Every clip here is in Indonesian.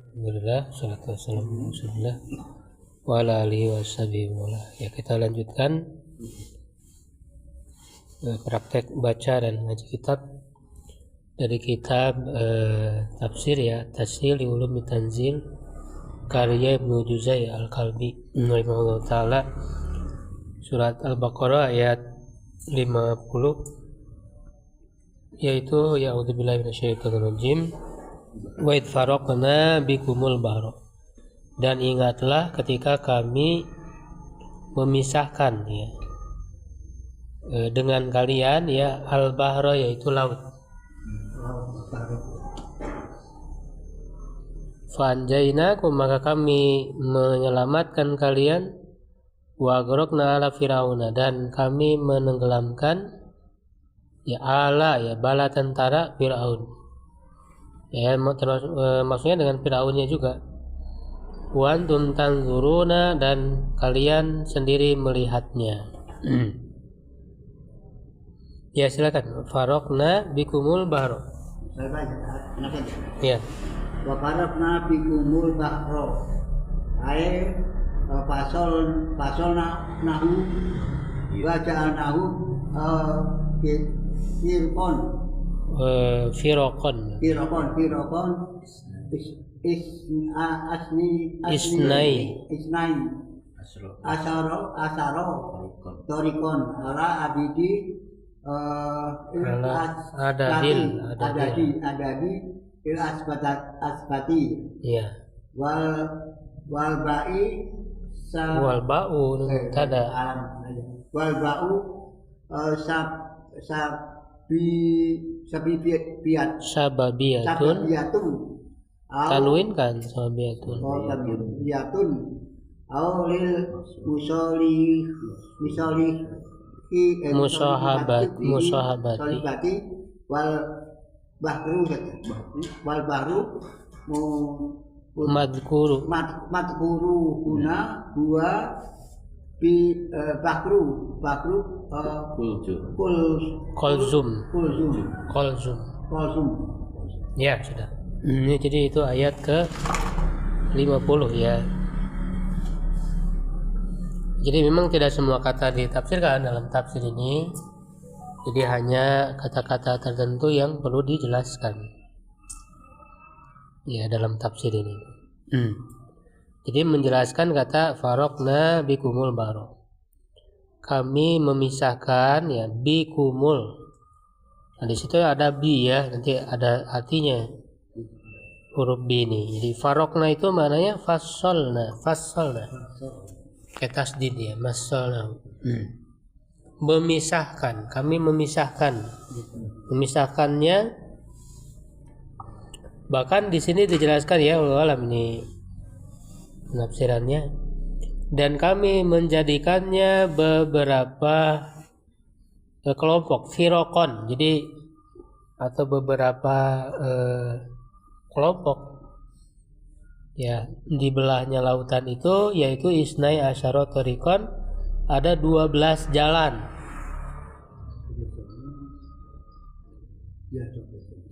Alhamdulillah, salatu wassalamu ala Rasulillah wa ala alihi wa sahbihi wa ala. Ya, kita lanjutkan praktek baca dan ngaji kitab dari kitab tafsir ya, Tashil li Ulumi Tanzil karya Ibnu Juzai Al-Kalbi rahimahullah taala, surat Al-Baqarah ayat 50, yaitu ya'udzubillahi minasyaitonir rajim wa id faraqna bikumul bahra, dan ingatlah ketika kami memisahkan ya dengan kalian ya al-bahra, yaitu laut. Fa'anjaynakum, maka kami menyelamatkan kalian, wa aghraqna ala fir'auna, dan kami menenggelamkan ya ala ya bala tentara Fir'aun ya, maksudnya dengan Fir'aunnya juga. Wa antum tanzuruna, dan kalian sendiri melihatnya. Ya, silakan. Faraqna bikumul bahra. Saya baca, Ya. wa faraqna bikumul bahra. Ai pasolna nahu wa ja'alnahu Firaqon isnai asaro torikon ala abidi adadi il asbati ya, wal ba'i wal ba'u tada wal ba'u sababiyatun tanwin kan, sababiyatun lil musahabati wal bahru madkuru guna huwa bi bakru kolzum. Ya, sudah. Ini jadi itu ayat ke 50 ya. Jadi memang tidak semua kata ditafsirkan dalam tafsir ini. Jadi hanya kata-kata tertentu yang perlu dijelaskan ya dalam tafsir ini. Jadi menjelaskan kata faraqna bikumul bahra, kami memisahkan ya bikumul. Nah, di situ ada bi ya, nanti ada artinya huruf B ini. Jadi faraqna itu maknanya fassalna kayak tasdid ya, masalna. Memisahkan, kami memisahkannya. Bahkan di sini dijelaskan ya ulama ini penafsirannya, dan kami menjadikannya beberapa kelompok firaqon, jadi atau beberapa kelompok ya, di belahnya lautan itu, yaitu isnai asyara tariqan, ada 12 jalan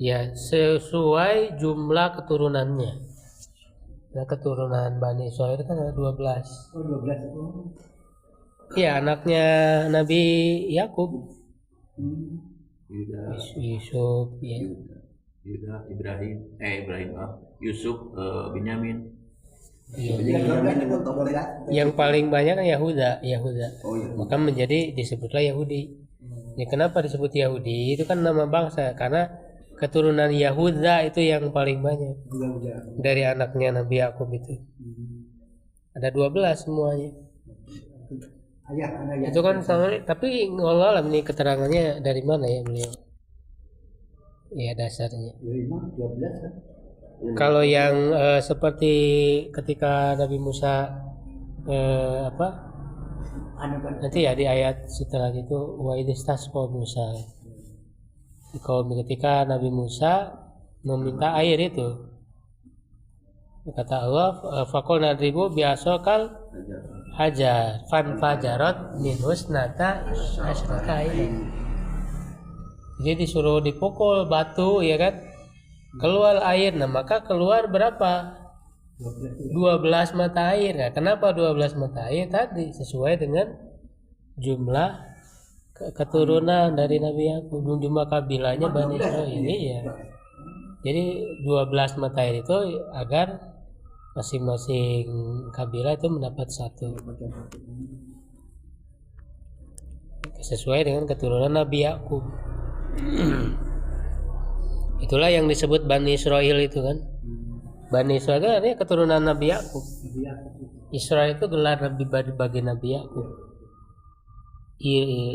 ya, sesuai jumlah keturunannya. Nah, keturunan Bani Israil kan ada 12. Oh, 12 itu. Iya, anaknya Nabi Yakub. Yusuf ya. Yusuf, Binyamin. Yang paling banyak kan Yahuda. Oh, iya. Maka menjadi disebutlah Yahudi. Ya, kenapa disebut Yahudi? Itu kan nama bangsa, karena keturunan Yahuda itu yang paling banyak dari anaknya Nabi Yakub itu. Ada 12 semuanya. Itu kan sama, tapi Allah alam ini keterangannya dari mana ya beliau? Ya dasarnya. 12 kan? Kalau yang seperti ketika Nabi Musa nanti ya di ayat setelah itu wa idistasqa Musa, ketika Nabi Musa meminta air itu, kata Allah faqulna nadribu bi'asokal hajar fanfajarat min husnata asyrata ain. Jadi disuruh dipukul batu ya kan, keluar air. Nah maka keluar berapa? 12 mata air. Nah, kenapa 12 mata air tadi? Sesuai dengan jumlah keturunan dari Nabi Yakub, jumlah kabilahnya Bani Israil. Iya. Jadi 12 mata air itu agar masing-masing kabilah itu mendapat satu. Sesuai dengan keturunan Nabi Yakub. Itulah yang disebut Bani Israil itu kan. Bani Israil itu artinya keturunan Nabi Yakub. Israel itu gelar bagi Nabi Yakub.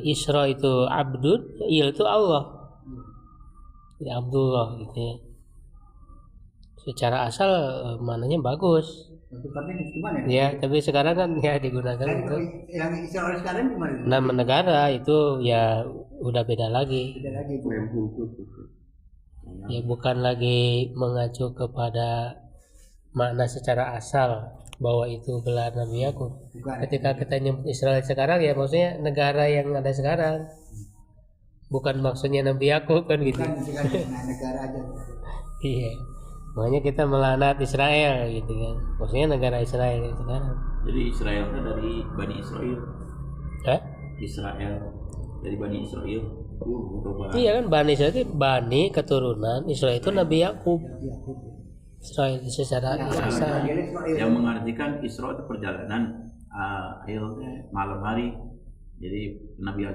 Isra itu Abdul, Il itu Allah. Ya Abdullah gitu ya. Secara asal mananya bagus. Ya, tapi sekarang kan ya digunakan untuk yang Israel sekarang di mana? nama negara itu ya udah beda lagi. Beda lagi. Ya bukan lagi mengacu kepada makna secara asal bahwa itu gelar Nabi Yakub. Ketika kita nyebut Israel sekarang ya maksudnya negara yang ada sekarang. Bukan maksudnya Nabi Yakub kan gitu. Bukan negara aja. Iya. Makanya kita melanat Israel gitu kan. Maksudnya negara Israel yang sekarang. Jadi Israel itu dari Bani Israel. Israel dari Bani Israel. Iya kan Bani Israel itu Bani keturunan Israel itu Nabi Yakub. Israel secara asal. Yang mengartikan Isra itu perjalanan malam hari. Jadi Nabi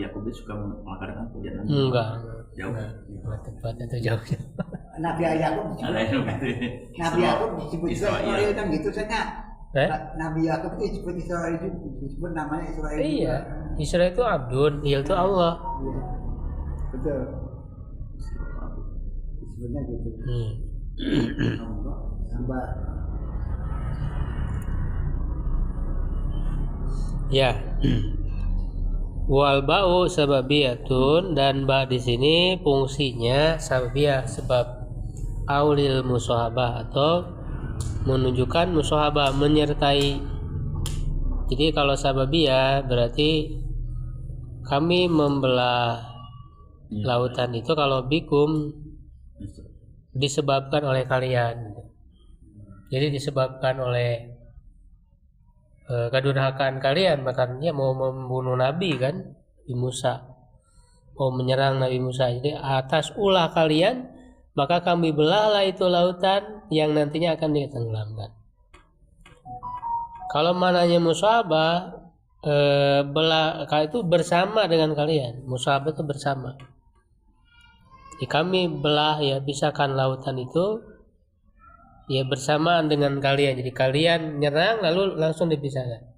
Yakub itu suka melakukan perjalanan. Enggak. Jauh. Tepat itu jauh. Nabi Yakub disebut Israel kan gitu saja. Nabi Yakub itu disebut Israel itu disebut namanya Israel. Iya. Israel itu Abdun, Il itu Allah. Betul. Disebutnya gitu. Hamba. Ya. Wal ba'u sababiyatun, dan ba di sini fungsinya sababiyah sebab aulil musahabah atau menunjukkan musahabah menyertai. Jadi kalau sababiyah berarti kami membelah lautan itu kalau bikum disebabkan oleh kalian. Jadi disebabkan oleh kedurhakaan kalian, makanya mau membunuh Nabi kan, Nabi Musa mau menyerang Nabi Musa. Jadi atas ulah kalian maka kami belahlah itu lautan yang nantinya akan ditenggelamkan. Kalau mananya musabah, belah itu bersama dengan kalian. Musabah itu bersama. Jadi kami belah ya pisahkan lautan itu ya bersamaan dengan kalian. Jadi kalian nyerang lalu langsung dipisahkan.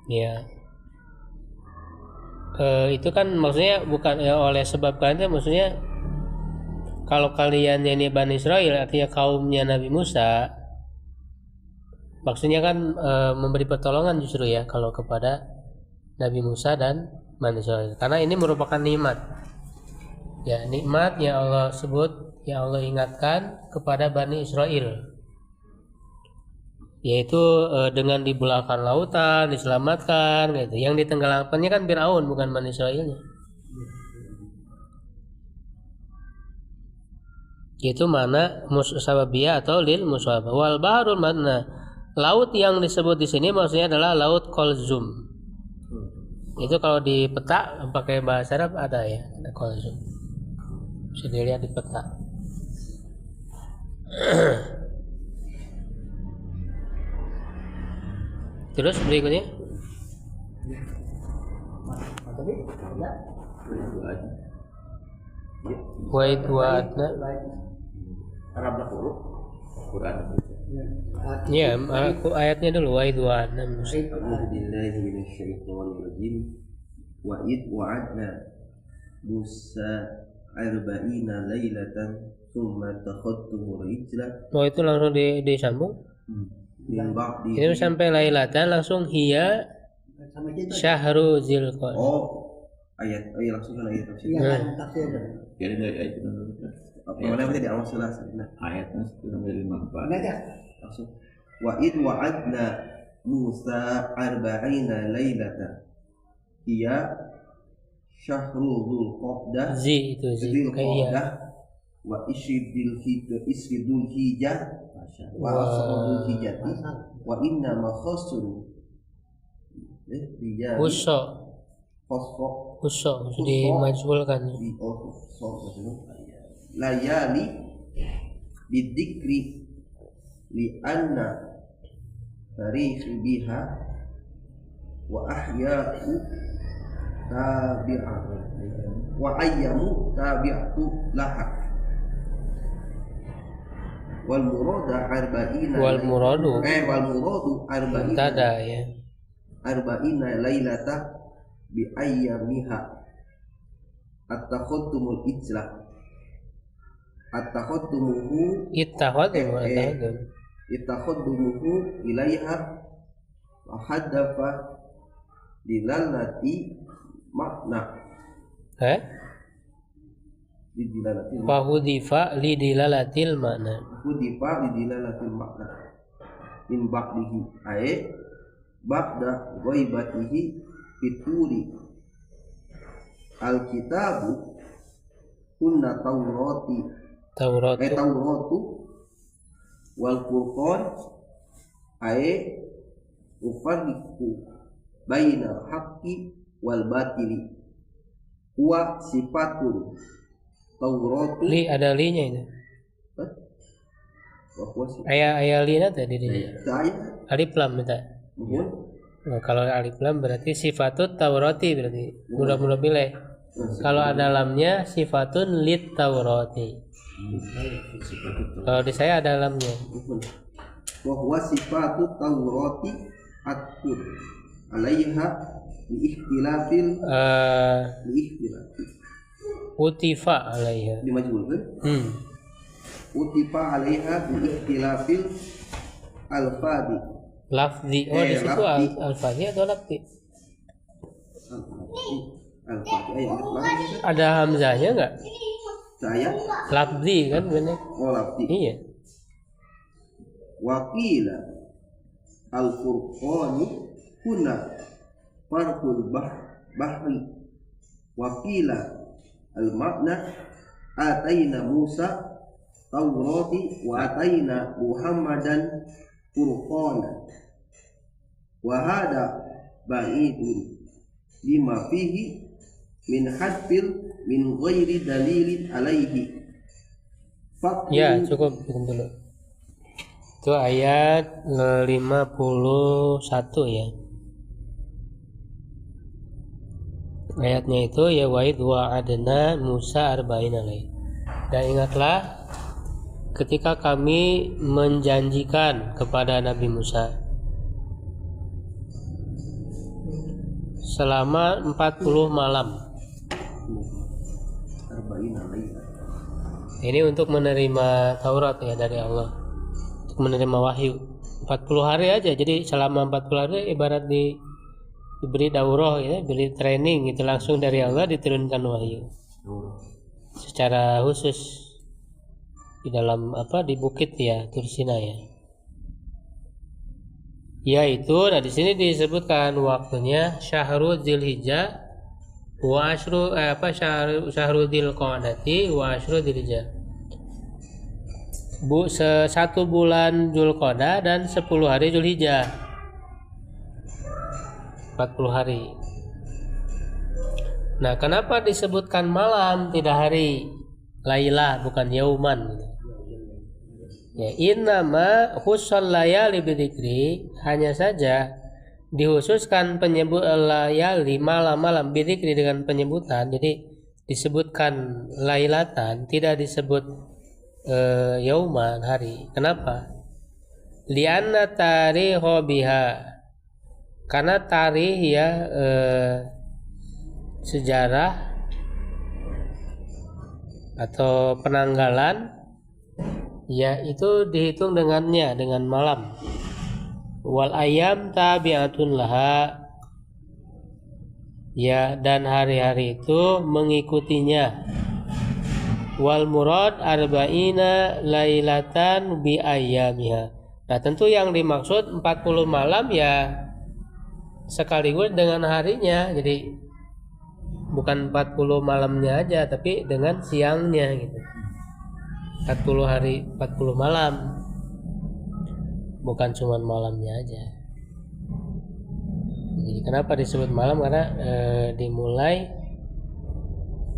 Ya. Itu kan maksudnya bukan ya, oleh sebab kalian, maksudnya kalau kalian ini Bani Israil artinya kaumnya Nabi Musa, maksudnya kan memberi pertolongan justru ya kalau kepada Nabi Musa dan Bani Israil, karena ini merupakan nikmat. Ya, nikmat yang Allah sebut, yang Allah ingatkan kepada Bani Israil, yaitu dengan dibelahkan lautan, diselamatkan gitu. Yang ditenggelamkannya kan Firaun, bukan Bani Israilnya. Itu mana musababiyah atau lil musabah. Wal bahrul mana, laut yang disebut di sini maksudnya adalah laut Kolzum. Itu kalau di peta pakai bahasa Arab ada ya, ada Kolzum. Bisa dilihat di peta. Terus berikutnya Wa'id wa'adna. Quran. Ya, aku ayatnya dulu. Wa'id wa'adna. Wa'id wa'adna Musa arba'ina laylatan thumma takhadtuhu rijla. Oh, itu langsung disambung. Itu sampai lailatan langsung hiya syahru zilqa'dah. Ayat langsung kan ayat tafsir. Jadi dari ayat itu Mana tadi awal selas. ayatnya sudah dari 54. Langsung. Wa id wa'adna Musa arba'ina lailatan hiya syahrul dzulqa'dah zi itu zi kayak iya. wa isridul hijjah wa asradul hijjati wa inna ma khasru Usok dimajhulkan. Layali bidikri li anna tarikhi biha wa ahya'u tabi'atu wa ayyamu tabi'atu laha wal muradu arba'ina tada ya arba'ina lailata bi ayyamiha at-takhaddumul ijlah at-takhaddumuhu ittakhadumuhu ilaiha wa haddafa dilalati makna fahudifa lidilalatil makna min ba'dihi ay ba'da ghaibatihi fituri alkitabu kunna tauratu wal furqan ay ufarriqu bainal haqqi wal batili huwa sifatun tauratu li ada linya itu ayat lina tadi alif lam minta. Nah, kalau alif lam berarti sifatut taurati berarti mudah-mudah pilih. Kalau ada lamnya sifatun lit taurati. Kalau di saya ada lamnya. Wa huwa sifatut taurati atqud alaiha li ikhtilafil utifa alaiha dimajhulkan utifa alaiha bi ikhtilafil alfadi lafzi di situ alfadi atau lafzi ada hamzahnya enggak saya lafzi kan benar lafzi iya waqila al-furqanu kuna farqul bahri waqila al-makna ataina Musa Taurati wa ataina Muhammadan furqana wa hada ba'idun lima fihi min hadfil min ghairi dalilin alaihi ya cukup dulu itu ayat 51 ya ayatnya itu ya wa'id wa'adna Musa arba'ina lail dan ingatlah ketika kami menjanjikan kepada Nabi Musa selama 40 malam. Ini untuk menerima Taurat ya dari Allah, untuk menerima wahyu 40 hari aja. Jadi selama 40 hari ibarat diberi daurah ya, diberi training itu langsung dari Allah diturunkan wahyu secara khusus di dalam di bukit ya Tursina ya. Yaitu di sini disebutkan waktunya Syahrul Dzulhijjah wa asyru Syahrul Dzulqa'dati wa asyru Dzulhijjah. 1 bulan Dzulqa'dah dan 10 hari Dzulhijjah. 40 hari. Nah, kenapa disebutkan malam tidak hari? Lailah bukan yauman. Ya, innama khussal layali bidzikri, hanya saja dikhususkan penyebut layali malam-malam bidzikri dengan penyebutan. Jadi disebutkan lailatan, tidak disebut yauman hari. Kenapa? Lianna tarikha biha, karena tarikh ya sejarah atau penanggalan ya itu dihitung dengannya dengan malam. Wal ayam tabi'atun laha, ya dan hari-hari itu mengikutinya. Wal murad arba'ina lailatan bi ayyamiha. Nah, tentu yang dimaksud 40 malam ya sekaligus dengan harinya. Jadi bukan 40 malamnya aja, tapi dengan siangnya gitu. 40 hari 40 malam, bukan cuma malamnya aja. Jadi kenapa disebut malam? Karena dimulai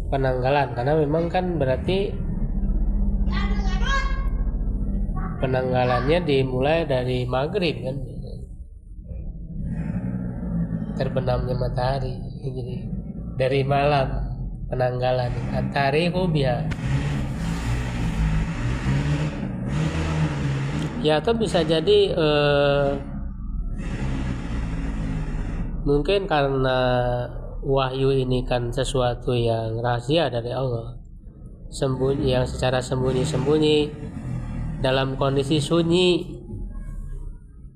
penanggalan, karena memang kan berarti penanggalannya dimulai dari maghrib kan, terbenamnya matahari. Jadi dari malam penanggalan, at-tarihu biha. Ya, atau bisa jadi mungkin karena wahyu ini kan sesuatu yang rahasia dari Allah, sembunyi, yang secara sembunyi-sembunyi, dalam kondisi sunyi,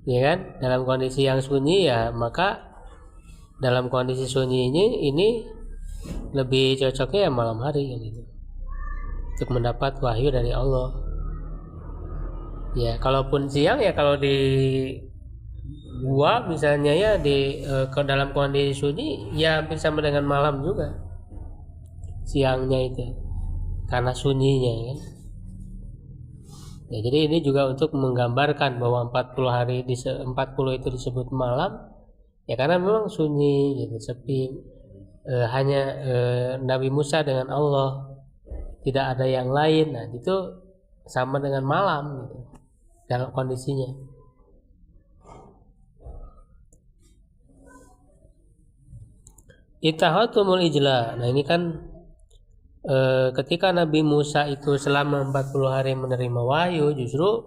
ya kan? Dalam kondisi yang sunyi, ya maka dalam kondisi sunyi ini lebih cocoknya ya malam hari gitu, untuk mendapat wahyu dari Allah. Ya, kalaupun siang ya kalau di gua misalnya ya di ke dalam kondisi sunyi ya hampir sama dengan malam juga siangnya itu, karena sunyinya kan. Ya, jadi ini juga untuk menggambarkan bahwa 40 hari 40 itu disebut malam ya karena memang sunyi gitu, sepi, hanya Nabi Musa dengan Allah, tidak ada yang lain. Nah, itu sama dengan malam gitu, dalam kondisinya. Itahatumul ijla. Nah, ini kan ketika Nabi Musa itu selama 40 hari menerima wahyu, justru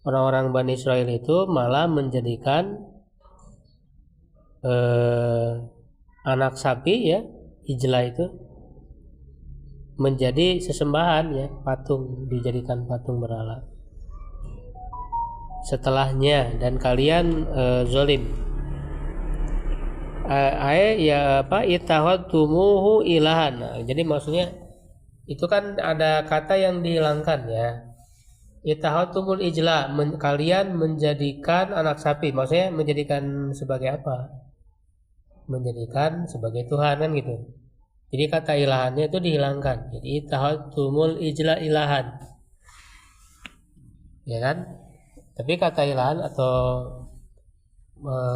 orang-orang Bani Israel itu malah menjadikan anak sapi ya, ijla itu menjadi sesembahan ya, patung, dijadikan patung berhala. Setelahnya, dan kalian zolim, ya apa, itahadtumuhu ilahan. Nah, jadi maksudnya itu kan ada kata yang dihilangkan ya. Itahadtumul ijla, kalian menjadikan anak sapi. Maksudnya menjadikan sebagai apa? Menjadikan sebagai Tuhan kan gitu. Jadi kata ilahannya itu dihilangkan. Jadi itahadtumul ijla ilahan, ya kan? Tapi kata ilahan atau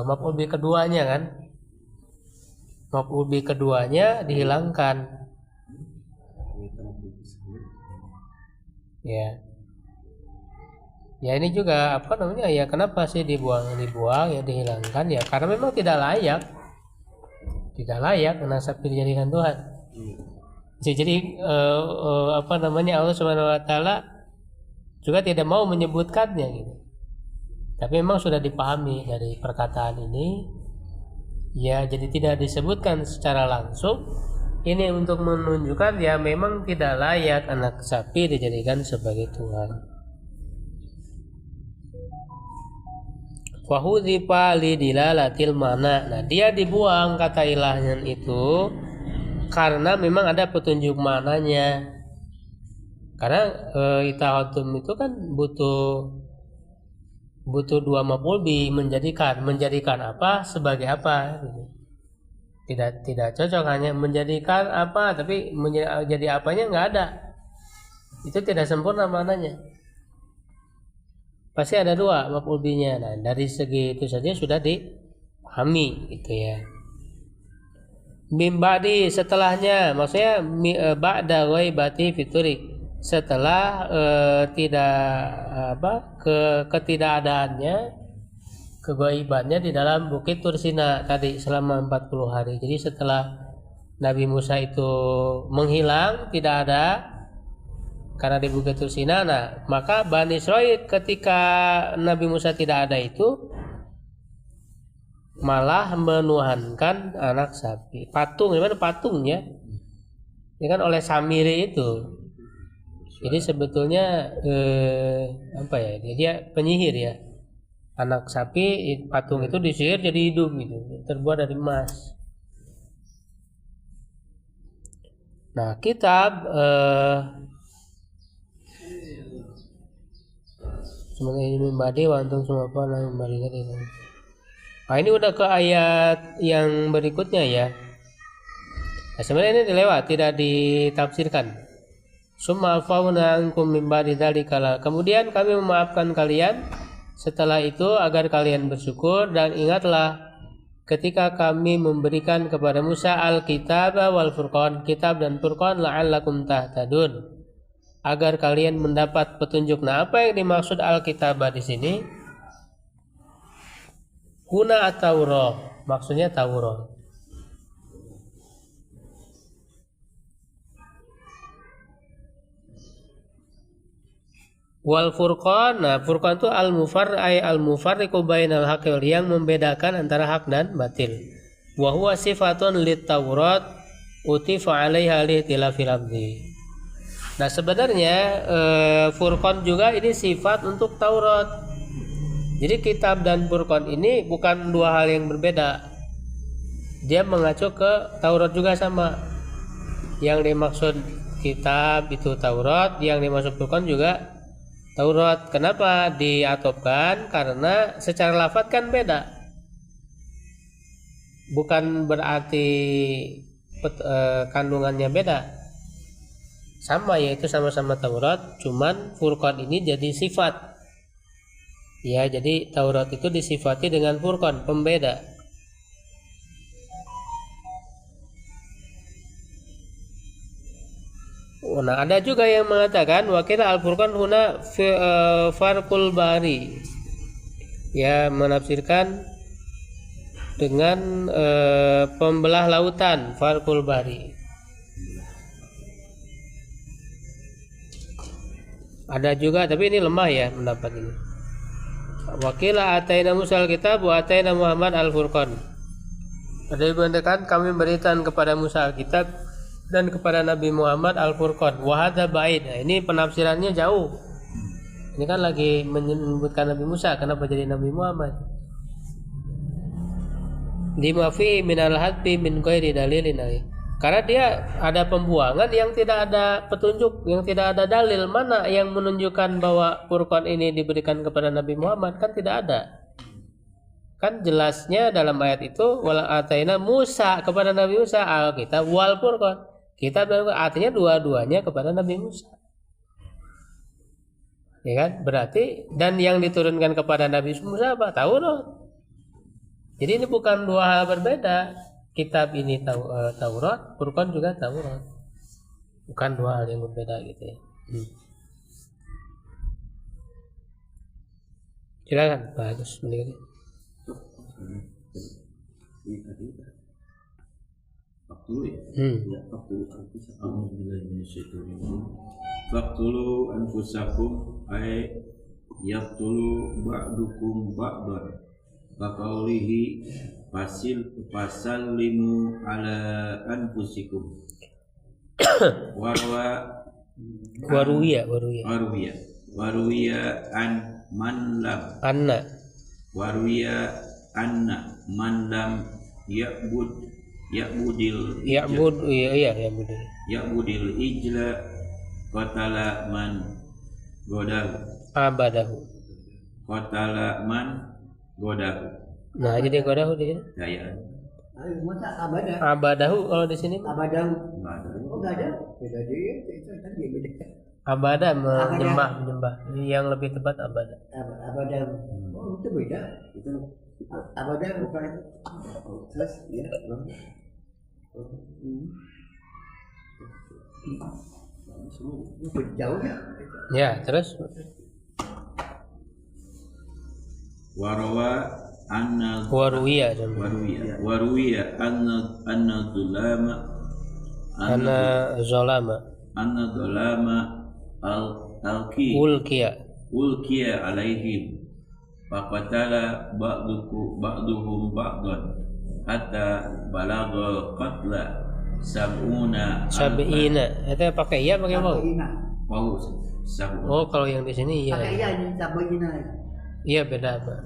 maf'ul bi keduanya kan, maf'ul bi keduanya dihilangkan. Ya, ya ini juga apa namanya ya, kenapa sih dibuang ya, dihilangkan ya karena memang tidak layak anak sapi dijadikan Tuhan. Jadi apa namanya, Allah Subhanahu Wa Taala juga tidak mau menyebutkannya gitu. Tapi memang sudah dipahami dari perkataan ini ya, jadi tidak disebutkan secara langsung. Ini untuk menunjukkan ya memang tidak layak anak sapi dijadikan sebagai Tuhan. Fahudzifa lidilalatil mana. Nah, dia dibuang kata ilahnya itu karena memang ada petunjuk maknanya. Karena itahatum itu kan butuh dua maf'ul bi, menjadikan apa sebagai apa gitu. Tidak cocok hanya menjadikan apa tapi jadi apanya nggak ada, itu tidak sempurna maknanya. Pasti ada dua maf'ul bi-nya. Nah, dari segi itu saja sudah dipahami gitu ya. Mimbadi, setelahnya, maksudnya ba'da ghaibati fiturik, setelah ketidakadaannya, kegaibannya di dalam Bukit Tursina tadi selama 40 hari. Jadi setelah Nabi Musa itu menghilang, tidak ada karena di Bukit Tursina, nah maka Bani Israil ketika Nabi Musa tidak ada itu malah menuhankan anak sapi, patung. Gimana patungnya? Ini kan oleh Samiri itu. Jadi sebetulnya apa ya? Dia penyihir ya. Anak sapi, patung itu disihir jadi hidup gitu, terbuat dari emas. Nah, kitab sebagai ini membadi wantung semua apa membadi tadi. Nah, ini udah ke ayat yang berikutnya ya. Nah, sebenarnya ini dilewat, tidak ditafsirkan. Summa alfauna ankum min ba'di dzalika. Kemudian kami memaafkan kalian setelah itu agar kalian bersyukur, dan ingatlah ketika kami memberikan kepada Musa al-kitab wal furqan, kitab dan furqan, la'allakum tahtadun, agar kalian mendapat petunjuk. Nah, apa yang dimaksud al-kitab di sini? Huna at-Taurat, maksudnya Taurat. Wal furqan, nah furqan itu al-mufarriqu bainal haqqi, yang membedakan antara hak dan batil. Wa huwa sifatun lit Taurat utifa 'alaiha li'tilafil abdi. Nah, sebenarnya furqan juga ini sifat untuk Taurat. Jadi kitab dan furqan ini bukan dua hal yang berbeda. Dia mengacu ke Taurat juga sama. Yang dimaksud kitab itu Taurat, yang dimaksud furqan juga Taurat. Kenapa diatopkan? Karena secara lafadz kan beda. Bukan berarti kandungannya beda. Sama, yaitu sama-sama Taurat, cuman furqan ini jadi sifat. Ya, jadi Taurat itu disifati dengan furqan, pembeda. Nah, ada juga yang mengatakan wakila al-furqan huna farqul bari, ya, menafsirkan dengan pembelah lautan, farqul bari. Ada juga, tapi ini lemah ya pendapat ini. Wakila ataina Musa al-kitab wa ataina Muhammad al-furqan. Ada yang mengatakan kami berikan kepada Musa al-kitab dan kepada Nabi Muhammad al-furqan. Wa hadza ba'id. Nah, ini penafsirannya jauh. Ini kan lagi menyebutkan Nabi Musa, kenapa jadi Nabi Muhammad? Lima fi minal hadfi min ghairi dalilin. Karena dia ada pembuangan yang tidak ada petunjuk, yang tidak ada dalil. Mana yang menunjukkan bahwa Furqan ini diberikan kepada Nabi Muhammad? Kan tidak ada. Kan jelasnya dalam ayat itu wala ataina Musa, kepada Nabi Musa al-kitab wal furqan. Kitab artinya dua-duanya kepada Nabi Musa. Ya kan? Berarti dan yang diturunkan kepada Nabi Musa apa? Taurat. Jadi ini bukan dua hal berbeda. Kitab ini Taurat, Furqan juga Taurat. Bukan dua hal yang berbeda gitu ya. Silakan Pak Agus mending. Faktulu ya? Ya, faktulu anfusakum. Faktulu anfusakum ay yaktulu ba'dukum ba'dan. Faqaulihi fasallimu ala anfusikum. Waruwiya an man lam anna man lam ya'budil ijla qatala man godahu. Nah, jadi godahu di sini. Ya. Masa abadah? Abadahu kalau di sini. Abadahu. Oh, enggak ada. Beda dia. Itu kan dia beda. Abada menyembah. Yang lebih tepat abada. Abadahu. Oh, itu beda. Itu abadah bukan itu. Terus ya, jauh ya. Ya, terus waruwiya anna zulama ulkiya alaihim faqatala ba'duhum ba'dan hatta balagha qatla sab'ina. Itu pakai iya pakai waw? Oh, kalau yang di sini iya. Pakai iya ini sab'ina. Iya beda Pak.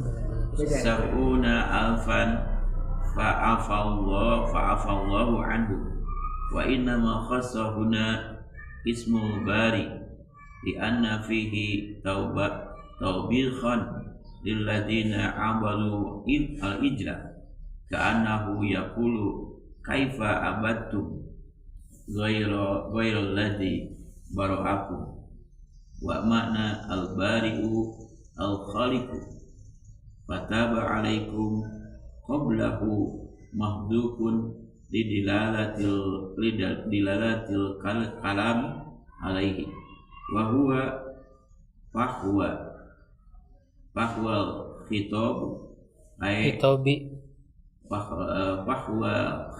Sab'una alfan fa'afallahu anhu wa inna ma khassahuna ismul bari li anna fihi tawbikhan lilladina amalu al-ijla ka'annahu yaqulu kaifa abadtum ghairal ladzi bara'akum wa makna al-bari'u al-khaliqu fataba alaikum qablahu mahdufun dilalatil kalam alaihi wa huwa fahwal khitab ay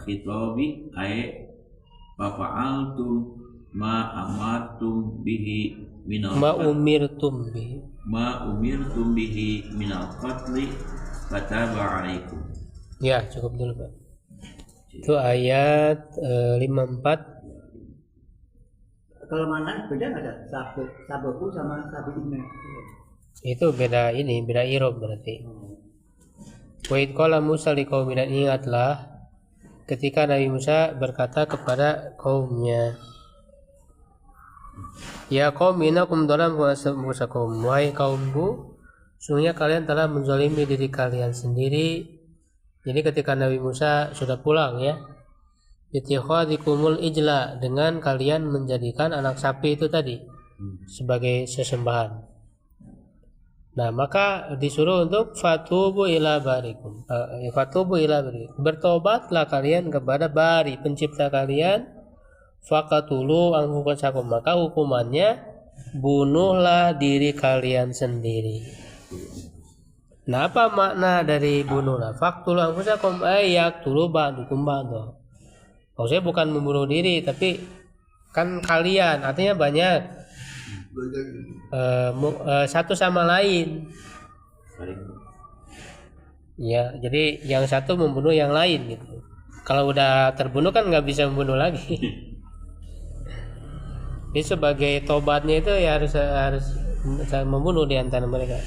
khitabi ay fa'altum ma amartum bihi minal ma umirtum bihi minal qatli fataba alaikum. Ya, cukup dulu Pak. Itu ayat 54. Kalau mana beda nggak ada sabaku sama sabiqna? Itu beda irob berarti. Wa id qala Musa liqaumihi, ingatlah ketika Nabi Musa berkata kepada kaumnya, ya qaum innakum dhalamtum anfusakum, wahai kaumku, sungguhnya kalian telah menzalimi diri kalian sendiri. Jadi ketika Nabi Musa sudah pulang ya, ittikhadikumul ijla, dengan kalian menjadikan anak sapi itu tadi sebagai sesembahan. Nah, maka disuruh untuk fatubu ila barikum. Bertobatlah kalian kepada Bari, pencipta kalian. Faqatulu anfusakum, maka hukumannya bunuhlah diri kalian sendiri. Nah, apa makna dari bunuhlah? Faqtulu anfusakum ay yaqtulu ba'dukum ba'dha. Maksudnya bukan membunuh diri, tapi kan kalian, artinya banyak. Satu sama lain. Ya, jadi yang satu membunuh yang lain gitu. Kalau udah terbunuh kan nggak bisa membunuh lagi. Jadi sebagai tobatnya itu ya harus membunuh di antara mereka.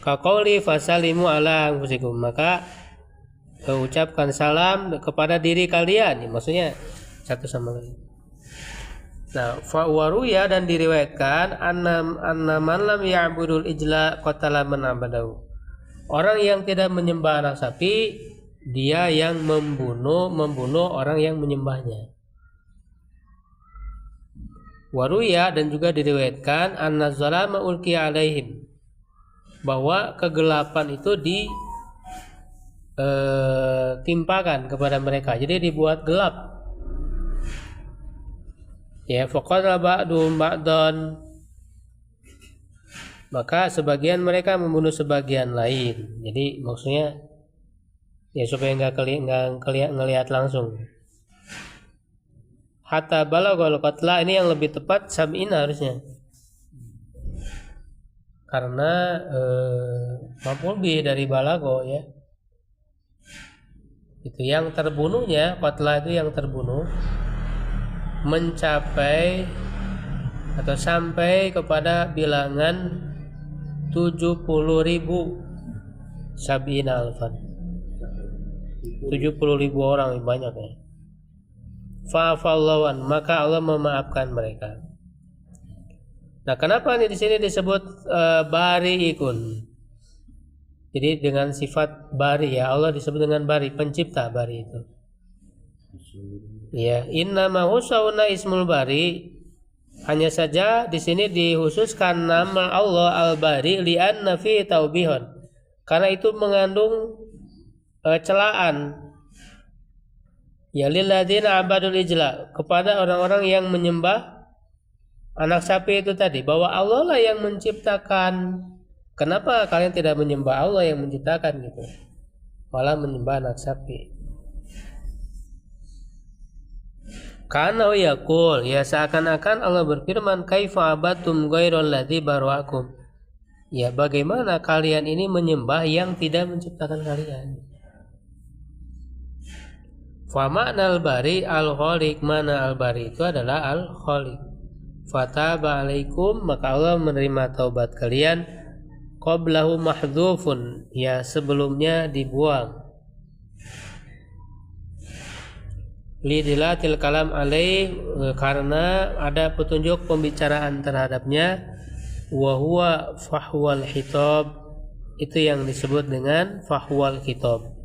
Kaqauli fasalimu ala anfusikum, maka ucapkan salam kepada diri kalian, maksudnya satu sama lain. Nah, fawaruya, dan diriwayatkan anna man lam ya'budul ijla qatala man abadahu. Orang yang tidak menyembah anak sapi, dia yang membunuh orang yang menyembahnya. Waruya, dan juga diriwayatkan anna zalama ulqiya alaihim, bahwa kegelapan itu ditimpakan kepada mereka, jadi dibuat gelap. Ya, faqala ba'dum ba'dan, maka sebagian mereka membunuh sebagian lain. Jadi maksudnya ya supaya nggak ngelihat langsung. Hatta balaghal qatla, ini yang lebih tepat sab'in harusnya. Karena maf'ul bih dari balagho ya. Itu yang terbunuhnya, qatla itu yang terbunuh, mencapai atau sampai kepada bilangan 70.000 sab'ina alfan, 70.000 orang, banyak ya. Fa'afallahu an, maka Allah memaafkan mereka. Nah, kenapa di sini disebut bari'ikun? Jadi dengan sifat bari ya, Allah disebut dengan bari, pencipta bari itu. Ya, innama husauna ismul bari, hanya saja di sini dikhususkan nama Allah al-bari li'anna fi taubihun, karena itu mengandung celaan. Ya, lilladzina abadul ijla, kepada orang-orang yang menyembah anak sapi itu tadi, bahwa Allah lah yang menciptakan. Kenapa kalian tidak menyembah Allah yang menciptakan gitu, malah menyembah anak sapi? Karena yaqul, ya seakan-akan Allah berfirman, kaifa abatum ghairal ladzi bara'akum, ya bagaimana kalian ini menyembah yang tidak menciptakan kalian. Fa ma'nal bari al-khaliq, mana al-bari itu adalah al-khaliq. Fataba alaikum, maka Allah menerima taubat kalian. Qablahu mahdhufun, ya sebelumnya dibuang. Lidilatil kalam alaih, karena ada petunjuk pembicaraan terhadapnya. Wa huwa fahwal khitab, itu yang disebut dengan fahwal khitab.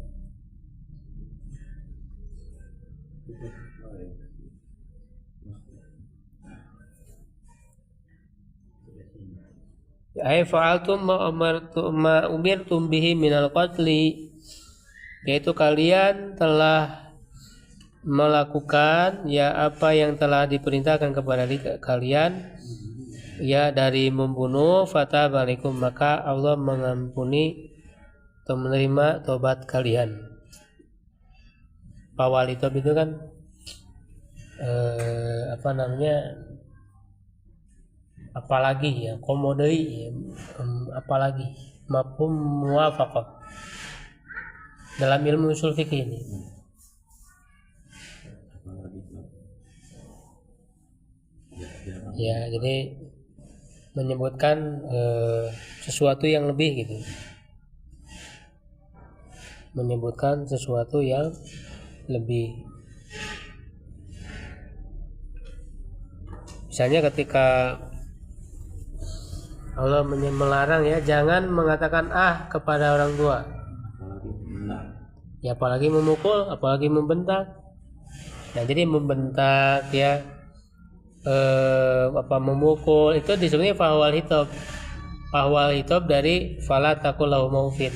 Ai fa'altum ma umirtum bihi minal qatli, yaitu kalian telah melakukan ya apa yang telah diperintahkan kepada kalian ya dari membunuh, fatabalikum, maka Allah mengampuni atau menerima tobat kalian. Fawali tob itu kan apalagi ya, komodoi ya, apalagi mafhum muwafaqah dalam ilmu usul fikih ini. Ya, jadi menyebutkan sesuatu yang lebih gitu. Menyebutkan sesuatu yang lebih. Misalnya ketika Allah melarang ya, jangan mengatakan kepada orang tua. Ya, apalagi memukul, apalagi membentak. Nah, jadi membentak ya, memukul itu disebutnya fahwal hitob. Fahwal hitob dari fala taqul lahum ufin.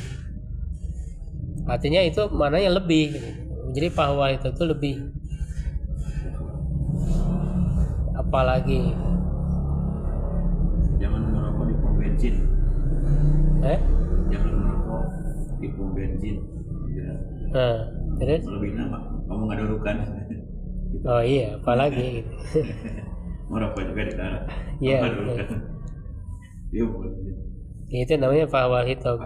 Artinya itu maknanya lebih. Jadi fahwal hitob itu lebih. Apalagi jangan merokok di pom bensin. Jangan merokok di pom bensin. Ya. Terus? Lebihnya kamu nggak dorukan. Oh iya, apalagi gitu. Merokok juga dilarang. Iya. Itu namanya fahwal hitob.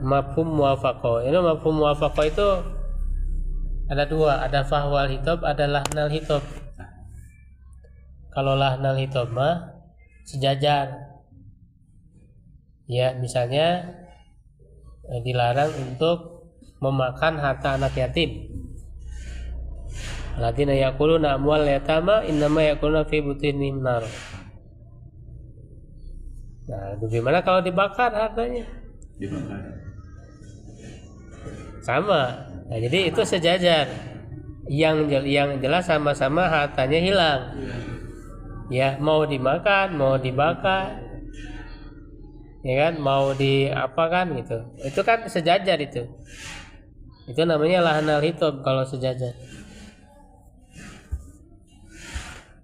Mafhum muwafaqah. Ini mafhum muwafaqah itu ada dua, ada fahwal hitob, ada lahnal hitob. Kalau lahnal hitob mah sejajar. Ya, misalnya dilarang untuk memakan harta anak yatim. Alladzina ya'kuluna amwal yatama innama ya'kuluna fi butunihim nar. Nah, bagaimana kalau dibakar hartanya? Dibakar. Sama. Nah, jadi itu sejajar. Yang jelas sama-sama hartanya hilang. Ya, mau dimakan, mau dibakar, ya kan, mau diapakan gitu. Itu kan sejajar itu. Itu namanya lahnal hitob kalau sejajar.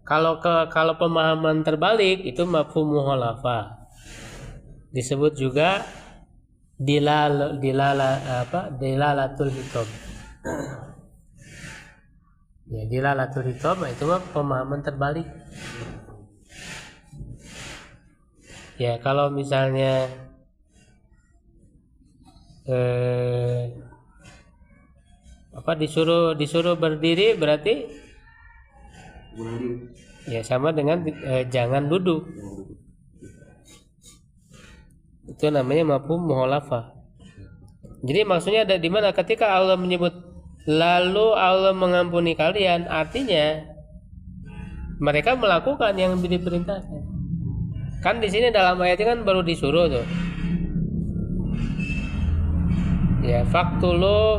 Kalau pemahaman terbalik itu mafhum mukhalafah. Disebut juga dilalatul hitob. Ya, dilalatul hitob itu mah pemahaman terbalik. Ya, kalau misalnya disuruh berdiri berarti ya sama dengan jangan duduk. Itu namanya mafhum mukhalafah. Jadi maksudnya ada di mana ketika Allah menyebut lalu Allah mengampuni kalian, artinya mereka melakukan yang diperintahkan. Kan di sini dalam ayatnya kan baru disuruh tuh. Ya, faktulu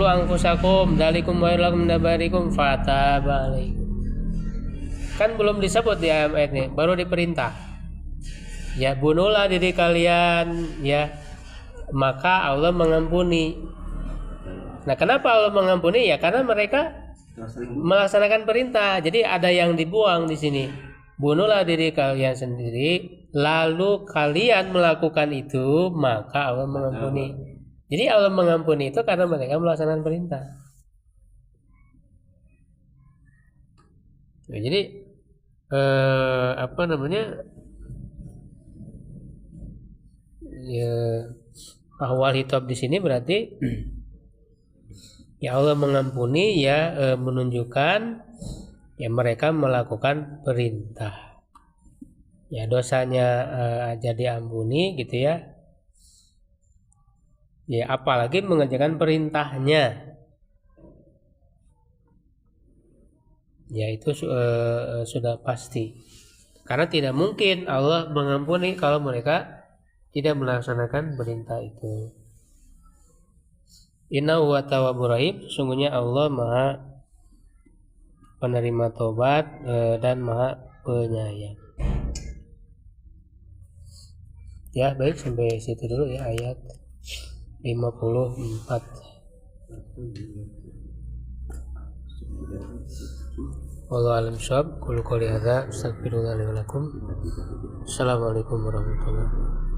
anfusakum dalikum wa'ilakum nabarikum fatabalikum. Kan belum disebut di ayat ini, baru diperintah. Ya, bunuhlah diri kalian, ya, maka Allah mengampuni. Nah, kenapa Allah mengampuni? Ya, karena mereka melaksanakan perintah. Jadi ada yang dibuang di sini. Bunuhlah diri kalian sendiri, lalu kalian melakukan itu, maka Allah mengampuni. Jadi Allah mengampuni itu karena mereka melaksanakan perintah. Nah, jadi ya, ahwal hitob di sini berarti ya Allah mengampuni ya menunjukkan ya mereka melakukan perintah. Ya, dosanya jadi ampuni gitu ya. Ya, apalagi mengerjakan perintahnya. Ya, itu sudah pasti. Karena tidak mungkin Allah mengampuni kalau mereka tidak melaksanakan perintah itu. Innahu huwa tawwabur rahim, sesungguhnya Allah Maha penerima tobat dan Maha penyayang. Ya, baik, sampai situ dulu ya ayat 54. Wallahu a'lam bishawab. Qul qouli hadza astaghfirullah li wa lakum. Assalamualaikum warahmatullahi wabarakatuh.